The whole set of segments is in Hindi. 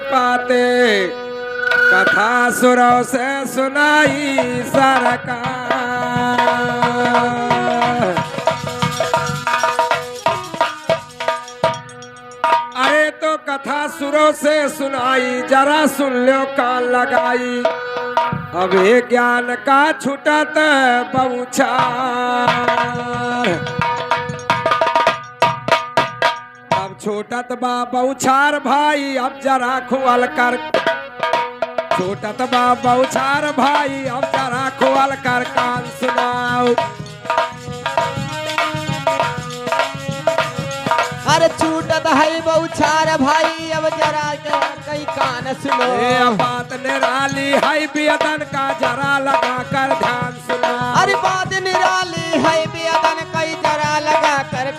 पाते कथा सुरों से सुनाई सरकार। अरे तो कथा सुरों से सुनाई जरा सुन लो कान लगाई। अब ये ज्ञान का छुटत बहुचार। अब छूटत बा बहुचार भाई अब जरा खुअल कर। छूटत बा बहुचार भाई अब जरा खुअल कर कान सुनाओ। अरे छूटत है बहुचार भाई अब जरा कई कान सुनो। बात निराली है बेदन का जरा लगा कर ध्यान सुना। अरे बात निराली है बेदन कई जरा लगा कर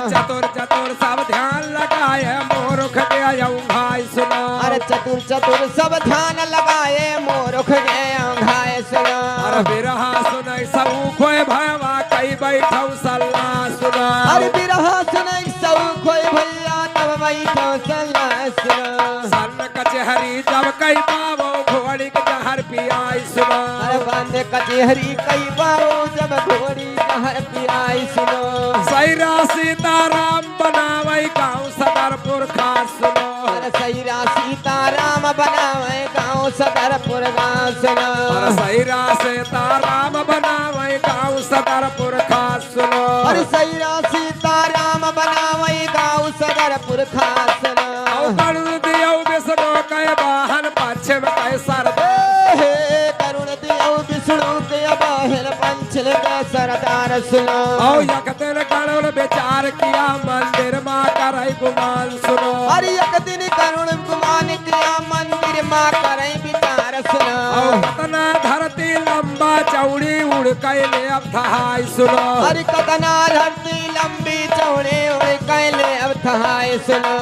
चतुर चतुर सब ध्यान लगाए मोरुख गया भाई सुना। अरे चतुर चतुर सब ध्यान लगाए मोरुख गया भाई सुना। अरे बिरहा सुनाई सब खोए भयवा कई बैठौ सल्ला सुना। अरे बिरहा सुनाई सब खोए भैया तब बैठौ सल्ला सुना। सन कचहरी जब कई पावो घोड़ी के जहर पियाई सुना। अरे बंद कचहरी कई पावो जब घोड़ी जहर पियाई सुनो। सैरा सीताराम बनावई गाँव सदरपुर खास सुनो। अरे सैरा सीताराम बनावे गाँव सदरपुर गाँव सुनो। अरे सैरा सीताराम बनावई गाँव सदरपुर खास सुनो। अरे सैरा सीताराम बनावे गाँव सदरपुर खास सुनो। करुण दियो विष्णु के वाहन पश्चिम के सरदार। करुण दियो विष्णु के वाहन पंचल के सरदार सुनो। एक दिन करुण विचार किया मंदिर माँ करई गुमान सुनो। अरे एक दिन करुण गुमान किया मंदिर माँ करई विचार सुनो। कतना धरती लंबा चौड़ी उड़ कैले अब थहाई सुनो। अरे कतना धरती लंबी चौड़ी उड़ कैले अब थहाई सुनो।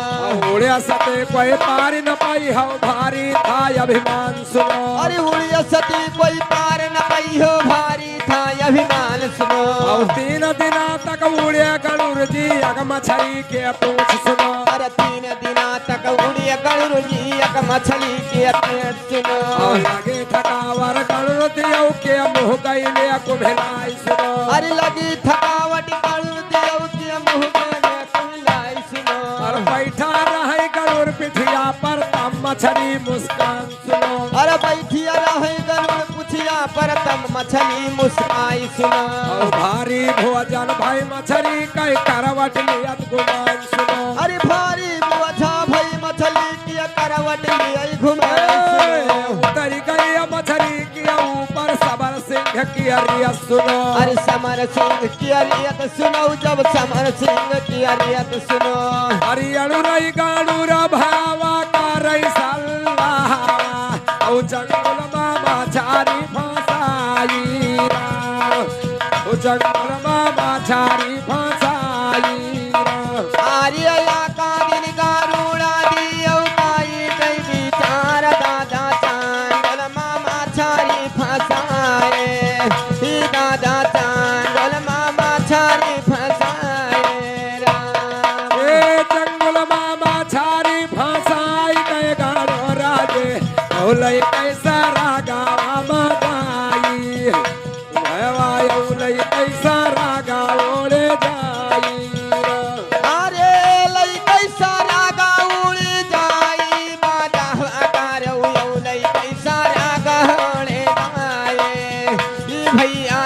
उड़े सते कोई पार न पाई हो भारी था अभिमान सुनो। अरे उड़िया सती कोई पार न पाई हो भारी था अभिमान सुनो। तीन दिना तक उड़े गरुड़ जी अग मछली के पूछ सुनो। अरे 3 दिना तक उड़िया गरुड़ जी अग मछली के पेट सुनो। लगे थकावर गरुड़ दियो के मुँह कैले कुम्हिलाई सुनो। अरे लगी थकावट गरुड़ दियो के मुँह कैले कुम्हिलाई सुनो। और बैठा रहे गरुड़ पिठिया पर तब मछली मुस्कान सुनो। अरे बैठिया रहे गरुड़ पुछिया पर तब मछली मुस्काई सुनो। भारी भोजन भाई मछली कई करवट लियत गुमान सुनो। अरे भारी बोझा भाई मछली की करवट लिया घुमाई सुनो। उतरी गई मछली के ऊपर समर सिंह की अरियत सुनो। अरे समर सिंह की अरियत सुनो जब समर सिंह की अरियत सुनो। अरे अणुरई गाड़ूरा भावा का रई सल्लाह औ जंगल मामा चारी फसाई। ओ जंगल मामा चारी फसाई। आर्या का दिन गारूड़ा दियो काई कई विचार दादा चांदल मामा छारी फसाए। ही दादा चांदल मामा छारी फसाए। राम जंगल मामा छारी फसाई गए गाड़ो राजे औलई कैसा रागावा मगाई। औलई कैसा रागा ओले जाई। अरे लई कैसा रागा उड़ जाई बाजा आकार लई कैसा रागा उड़े जाए। ई भैया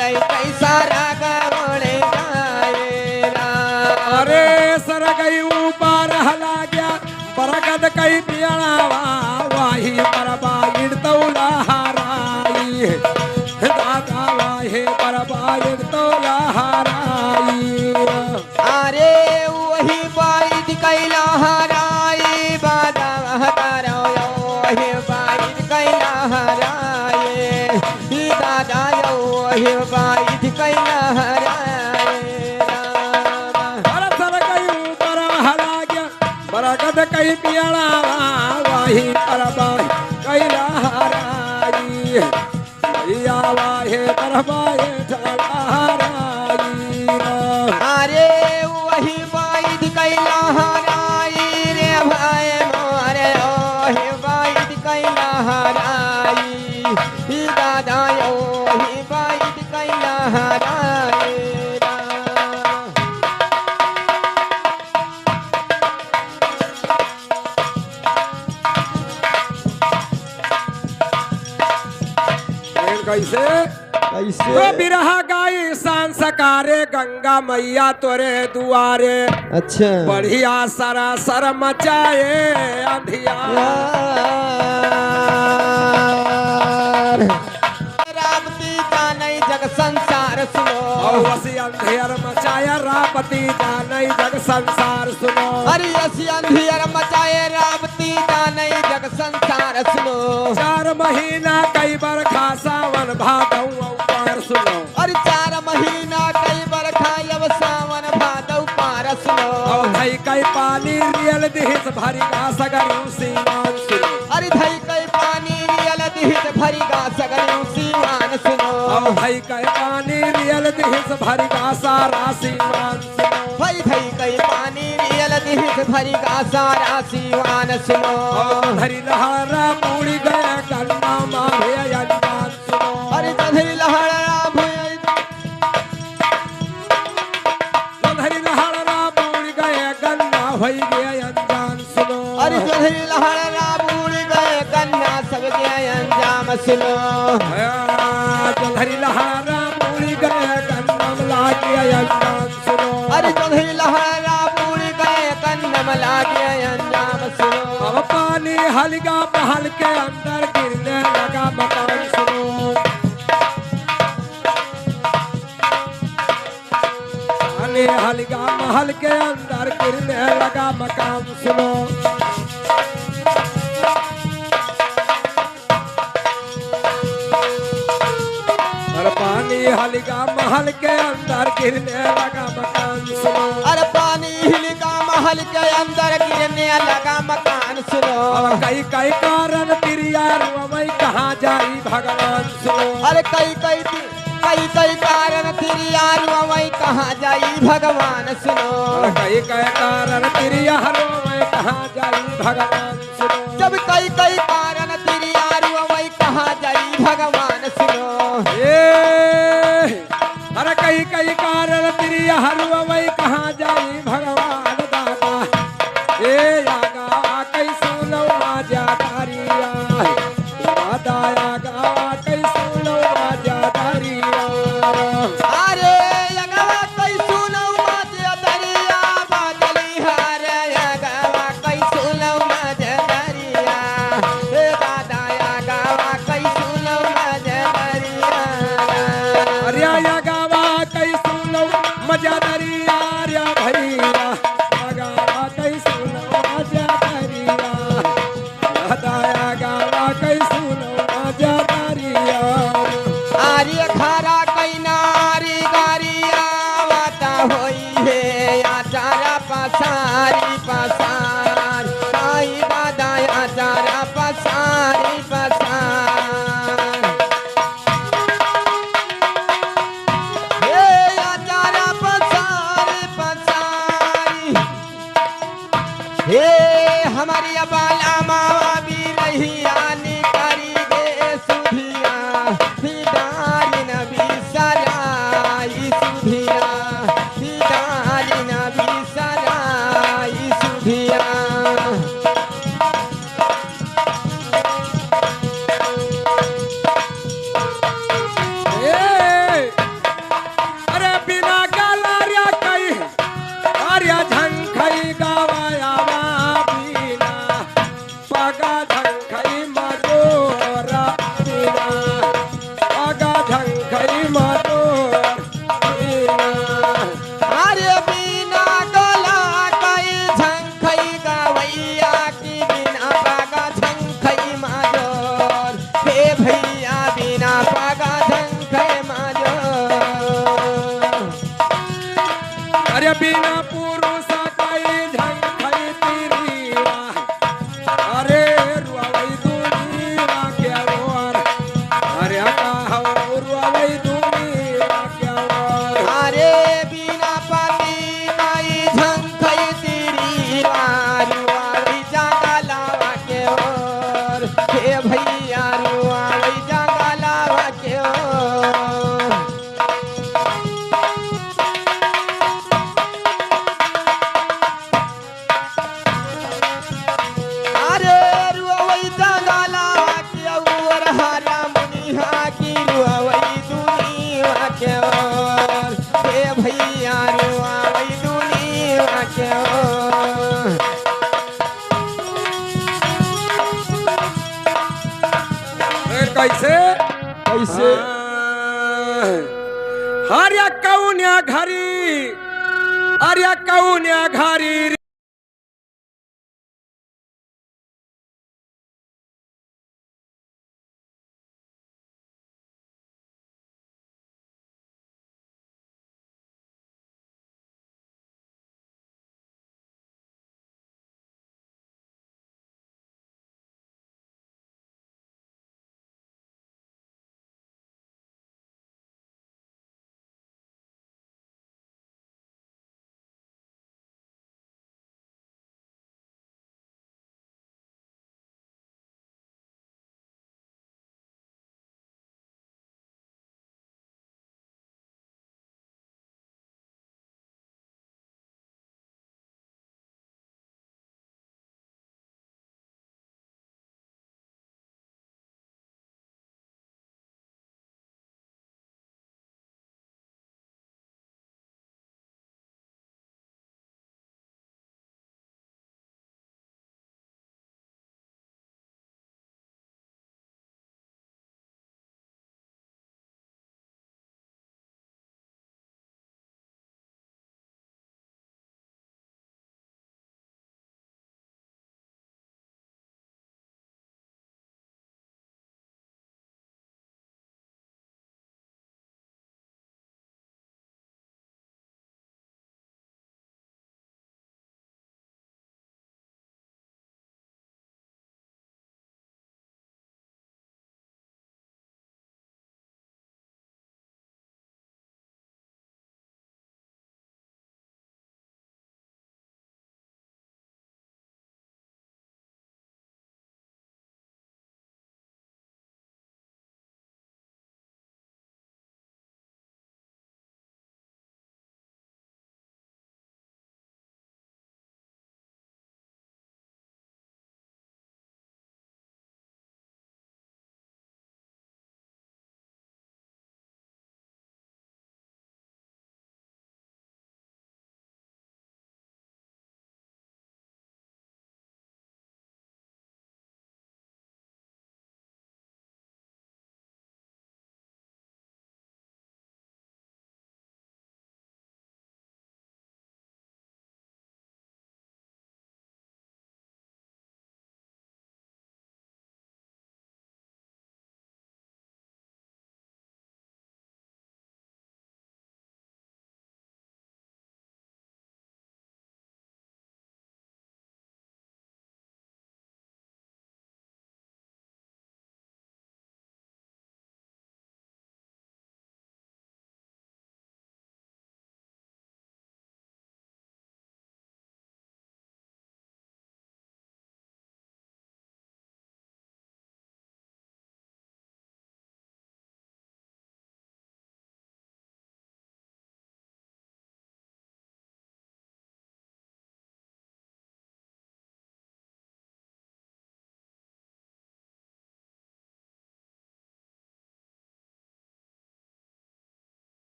लई कैसा रागा उड़े जाए। राम अरे सर गई ऊपर हला गया बरगद कई पियणावा वाही परबाइड तौला हाराई। दादा वाहे परबाइड तौला हाराई। अरे वही बाइद कैला हराई बाजा हतारो वही बाइद कैला हराए। ही दादा वही बाइद कैला हराए। अरे सर गई ऊपर हला गया बरगद कई पियणावा वाही परबाइड कैला हाराई। भैया वाहे परबाइड तौला हाराई। अरे वही बाइद कैला हराई रे भाई मोर कैसे कैसे तो बिरहा गाई संस्कारे गंगा मैया तोरे दुआरे अच्छा बढ़िया सरासर मचाए अंधियार रावती जानई जग संसार सुनो और वसी अंधेर मचाया रापति जानई जग संसार सुनो अरे ऐसी अंधियर मचाए रावती जानई जग संसार सुनो 4 महीना कई बरखा सावन भादौ पार सुनो अरे 4 महीना कई बरखा अब सावन भादौ पार सुनो और धई कई पानी रियल दिहिस भरी गा सगरू सीमान सुनो अरे धई कई पानी रियल दिहित भरी गा सगरू सीमान सुनो और धई कई पानी रियल दिहिस भरी गा सारा सीमान सुनो भाई धई कई पानी रियल दिहित भरी गा सारा सीमान सुनो और धरी लहारा पूरी गया गन्ना मारे अनजान सुनो अरे जधरी लहरा भुई धरी लहारा पूरी गया गन्ना होई गया अनजान सुनो अरे जधरी लहरा बूढ़ गए कन्या सब के अंजाम सुनो धरी लहारा पूरी गया गन्ना लागे अनजान सुनो अरे जधरी लहरा बूढ़ गए कन्नम लागे अंजाम सुनो अब पानी हलगा महल के अंदर गिरने लगा मकान सुनो पानी हलगा महल के अंदर गिरने लगा मकान सुनो और पानी हलगा महल के अंदर गिरने लगा मकान सुनो अरे पानी हिलका महल के अंदर गिरने लगा मकान सुनो अब कई कई कारण प्रिया रुवई कहाँ जाई भगवान सुनो अरे कई कारण तेरी यार वही कहाँ जाई भगवान सुनो और कई कई कारण प्रिया रुवई कहाँ जाई भगवान सुनो जब कई कारण तेरी यार वही कहाँ जाई भगवान सुनो अरे कई कई कारण प्रिया रुवई कहाँ जाई भगवान दादा आगा कई सुनो आजा तारिया दादा आगा कई सुनो आजा तारिया अरे यगवा कई सुनो मजे दरिया बादली हारे यगवा कई सुनो मजे दरिया हे दादा यगवा कई सुनो मजे दरिया अरे या गावा कई सुनो मजा दरिया रे भैया गावा कई सुनो मजा दरिया दादा गावा कई सुनो मजा दरिया आर्य खारा कई नारी गारिया वाता होई है आचारा पसारी पसार आई दादा आचारा पसारी पसार हे आचारा पसारी पसारी हे हमारी बाला मावा भी रही आनी करी गे सुधिया हिदारी नबी सराई सुधिया हिदारी नबी सराई सुधिया अरे बिना गलारिया कई आर्या झंखई गावाया बिना कैसे कैसे हर्या कौन्या घरी अरे कौन्या घरी